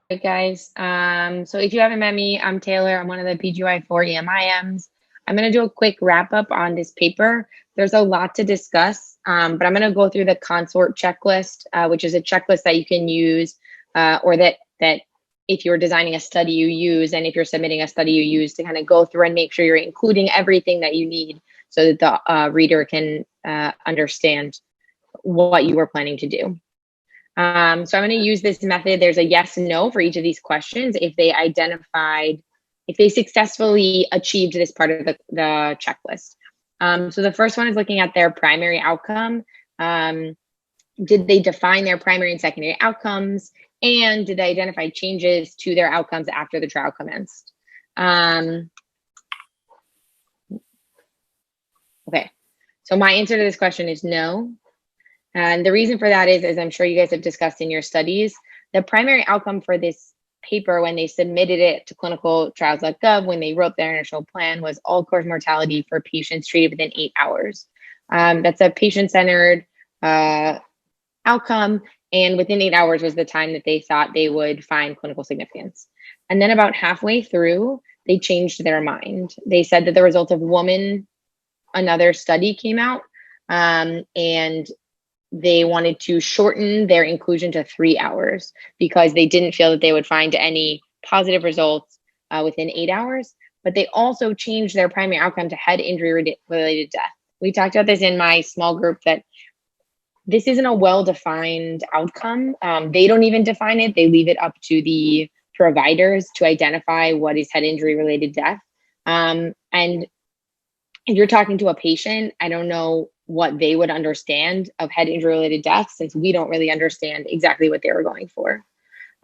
Right, guys. So if you haven't met me, I'm Taylor. I'm one of the PGY4 EMIMs. I'm going to do a quick wrap up on this paper. There's a lot to discuss, but I'm going to go through the consort checklist, which is a checklist that you can use, or that if you're designing a study you use, and if you're submitting a study you use, to kind of go through and make sure you're including everything that you need so that the reader can understand what you were planning to do. So I'm going to use this method. There's a yes and no for each of these questions if they successfully achieved this part of the checklist. So the first one is looking at their primary outcome. Did they define their primary and secondary outcomes? And did they identify changes to their outcomes after the trial commenced? Okay, so my answer to this question is no. And the reason for that is, as I'm sure you guys have discussed in your studies, the primary outcome for this paper when they submitted it to clinicaltrials.gov, when they wrote their initial plan, was all-cause mortality for patients treated within 8 hours. That's a patient-centered outcome, and within 8 hours was the time that they thought they would find clinical significance. And then about halfway through, they changed their mind. They said that the result of another study came out, and they wanted to shorten their inclusion to 3 hours because they didn't feel that they would find any positive results within 8 hours. But they also changed their primary outcome to head injury related death. We talked about this in my small group, that this isn't a well-defined outcome. They don't even define it. They leave it up to the providers to identify what is head injury related death. And if you're talking to a patient, I don't know what they would understand of head injury related death, since we don't really understand exactly what they were going for.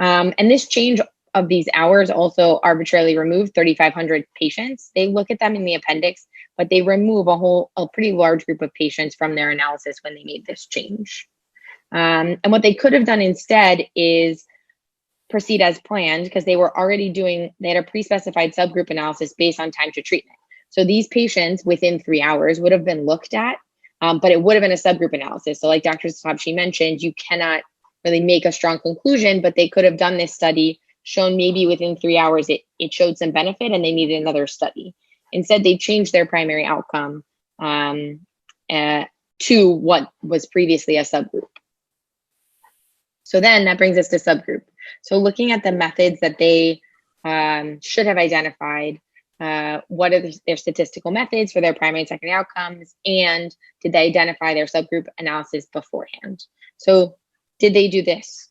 And this change of these hours also arbitrarily removed 3,500 patients. They look at them in the appendix, but they remove a pretty large group of patients from their analysis when they made this change. And what they could have done instead is proceed as planned, because they had a pre-specified subgroup analysis based on time to treatment. So these patients within 3 hours would have been looked at, but it would have been a subgroup analysis. So like Dr. Sabshi mentioned, you cannot really make a strong conclusion, but they could have done this study, shown maybe within 3 hours it showed some benefit and they needed another study. Instead, they changed their primary outcome to what was previously a subgroup. So then that brings us to subgroup. So looking at the methods that they should have identified, what are their statistical methods for their primary and secondary outcomes, and did they identify their subgroup analysis beforehand? So did they do this?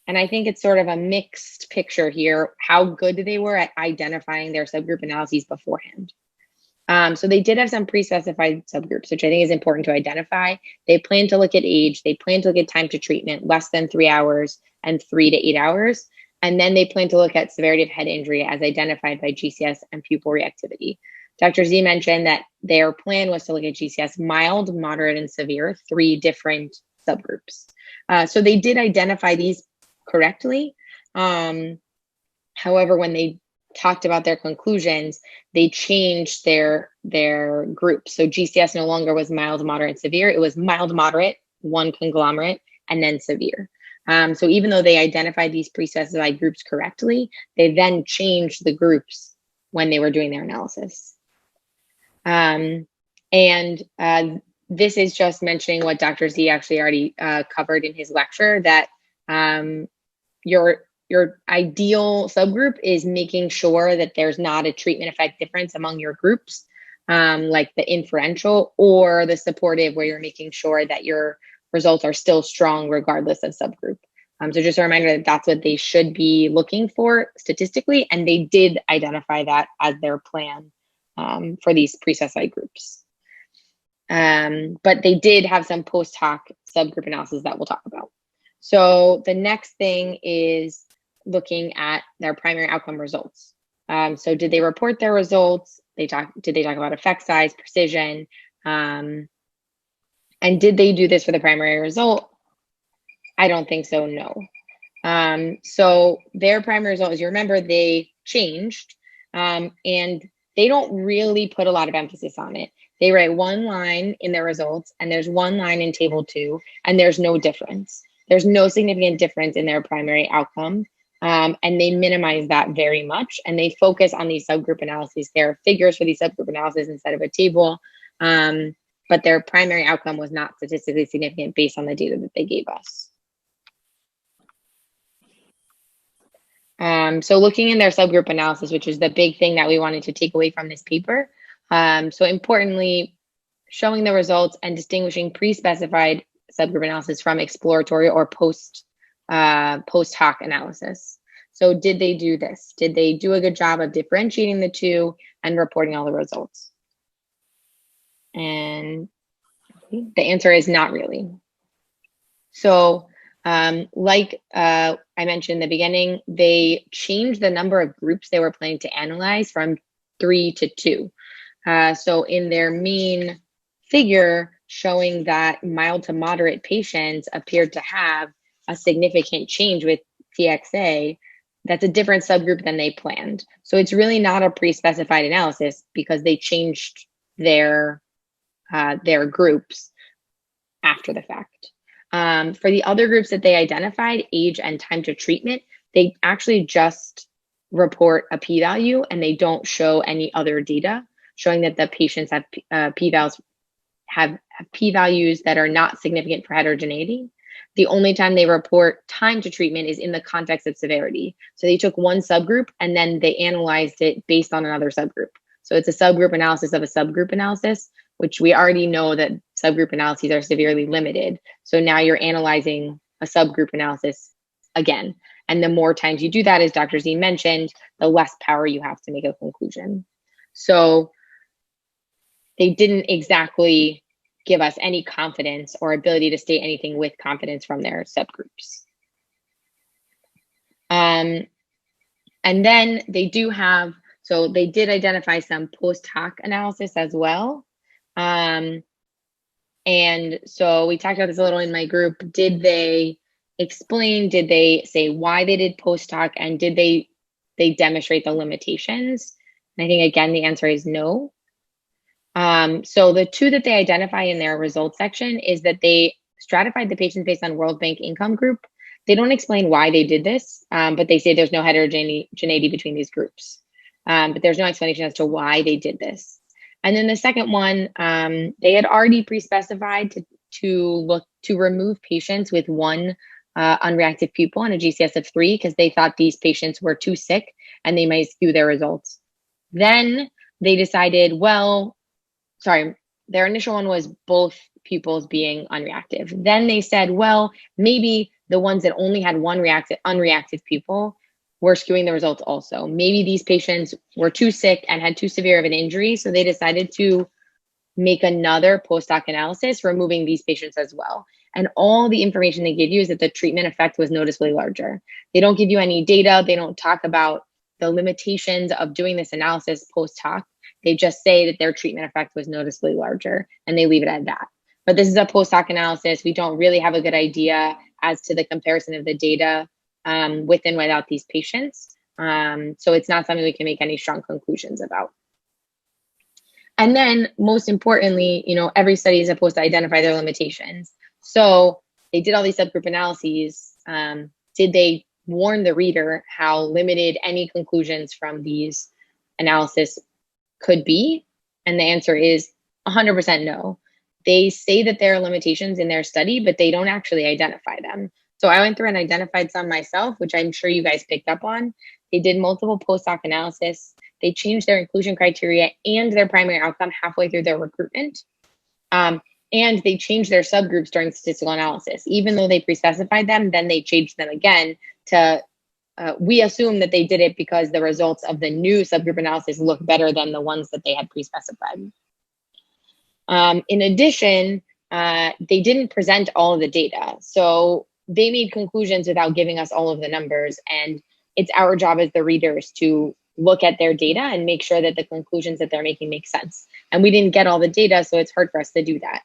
And I think it's sort of a mixed picture here, how good they were at identifying their subgroup analyses beforehand. So they did have some pre-specified subgroups, which I think is important to identify. They plan to look at age, they plan to look at time to treatment, less than 3 hours and 3 to 8 hours. And then they plan to look at severity of head injury as identified by GCS and pupil reactivity. Dr. Z mentioned that their plan was to look at GCS mild, moderate, and severe, 3 different subgroups. So they did identify these correctly. However, when they talked about their conclusions, they changed their groups. So GCS no longer was mild, moderate, and severe. It was mild, moderate, 1 conglomerate, and then severe. So even though they identified these pre-specified groups correctly, they then changed the groups when they were doing their analysis. This is just mentioning what Dr. Z actually already covered in his lecture, that your ideal subgroup is making sure that there's not a treatment effect difference among your groups, like the inferential or the supportive, where you're making sure that your results are still strong regardless of subgroup. So just a reminder that that's what they should be looking for statistically, and they did identify that as their plan for these pre-specified groups. But they did have some post-hoc subgroup analysis that we'll talk about. So the next thing is looking at their primary outcome results. So did they report their results? Did they talk about effect size, precision? And did they do this for the primary result? I don't think so, no. So their primary result, as you remember, they changed, and they don't really put a lot of emphasis on it. They write 1 line in their results, and there's 1 line in table 2, and there's no difference. There's no significant difference in their primary outcome And they minimize that very much, and they focus on these subgroup analyses. There are figures for these subgroup analyses instead of a table, but their primary outcome was not statistically significant based on the data that they gave us. So looking in their subgroup analysis, which is the big thing that we wanted to take away from this paper. So importantly, showing the results and distinguishing pre-specified subgroup analysis from exploratory or post-hoc analysis. So did they do this? Did they do a good job of differentiating the two and reporting all the results? And the answer is not really. So like I mentioned in the beginning, they changed the number of groups they were planning to analyze from 3 to 2. So in their main figure showing that mild to moderate patients appeared to have a significant change with TXA, that's a different subgroup than they planned. So it's really not a pre-specified analysis because they changed their groups after the fact. For the other groups that they identified, age and time to treatment, they actually just report a p-value and they don't show any other data showing that the patients have p-values that are not significant for heterogeneity. The only time they report time to treatment is in the context of severity. So they took one subgroup and then they analyzed it based on another subgroup. So it's a subgroup analysis of a subgroup analysis, which we already know that subgroup analyses are severely limited. So now you're analyzing a subgroup analysis again. And the more times you do that, as Dr. Z mentioned, the less power you have to make a conclusion. So they didn't exactly give us any confidence or ability to state anything with confidence from their subgroups. And then they do have, so they did identify some post-hoc analysis as well. And so we talked about this a little in my group. Did they explain, did they say why they did post-hoc, and did they demonstrate the limitations? And I think, again, the answer is no. So the two that they identify in their results section is that they stratified the patients based on World Bank income group. They don't explain why they did this, but they say there's no heterogeneity between these groups. But there's no explanation as to why they did this. And then the second one, they had already pre-specified to remove patients with one unreactive pupil and a GCS of 3 because they thought these patients were too sick and they might skew their results. Then they decided, their initial one was both pupils being unreactive. Then they said, well, maybe the ones that only had one unreactive pupil were skewing the results also. Maybe these patients were too sick and had too severe of an injury, so they decided to make another post-hoc analysis, removing these patients as well. And all the information they give you is that the treatment effect was noticeably larger. They don't give you any data. They don't talk about the limitations of doing this analysis post-hoc. They just say that their treatment effect was noticeably larger, and they leave it at that. But this is a post-hoc analysis. We don't really have a good idea as to the comparison of the data with and without these patients. So it's not something we can make any strong conclusions about. And then most importantly, every study is supposed to identify their limitations. So they did all these subgroup analyses. Did they warn the reader how limited any conclusions from these analysis could be? And the answer is 100% no. They say that there are limitations in their study, but they don't actually identify them. So I went through and identified some myself, which I'm sure you guys picked up on. They did multiple post-hoc analysis. They changed their inclusion criteria and their primary outcome halfway through their recruitment. And they changed their subgroups during statistical analysis. Even though they pre-specified them, then they changed them again to, we assume that they did it because the results of the new subgroup analysis look better than the ones that they had pre-specified. In addition, they didn't present all of the data. So they made conclusions without giving us all of the numbers. And it's our job as the readers to look at their data and make sure that the conclusions that they're making make sense. And we didn't get all the data, so it's hard for us to do that.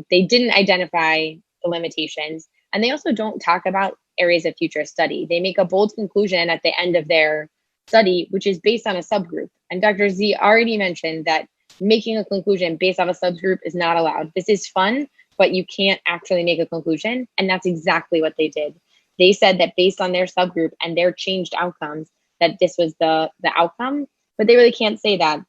They didn't identify the limitations, and they also don't talk about areas of future study. They make a bold conclusion at the end of their study, which is based on a subgroup. And Dr. Z already mentioned that making a conclusion based on a subgroup is not allowed. This is fun, but you can't actually make a conclusion. And that's exactly what they did. They said that based on their subgroup and their changed outcomes, that this was the outcome, but they really can't say that.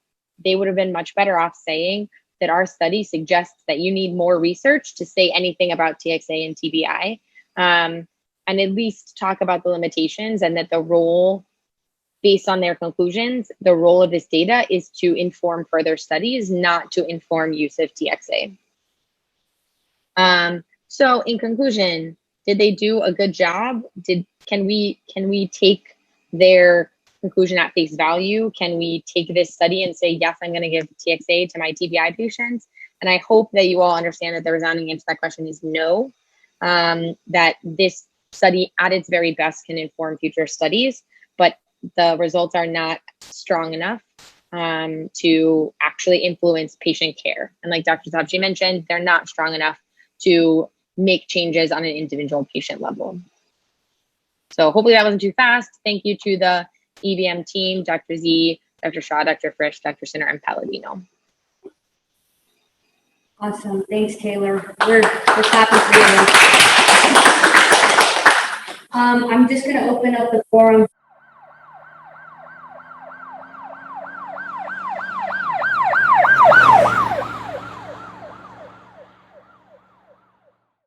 They would have been much better off saying that our study suggests that you need more research to say anything about TXA and TBI, and at least talk about the limitations, and that the role, based on their conclusions, the role of this data is to inform further studies, not to inform use of TXA. So in conclusion, did they do a good job? Can we take their conclusion at face value? Can we take this study and say, yes, I'm going to give TXA to my TBI patients? And I hope that you all understand that the resounding answer to that question is no, that this study at its very best can inform future studies, but the results are not strong enough to actually influence patient care. And like Dr. Sabji mentioned, they're not strong enough to make changes on an individual patient level. So hopefully that wasn't too fast. Thank you to the EBM team, Dr. Z, Dr. Shaw, Dr. Frisch, Dr. Sinner, and Palladino. Awesome. Thanks, Taylor. We're clapping for you. I'm just going to open up the forum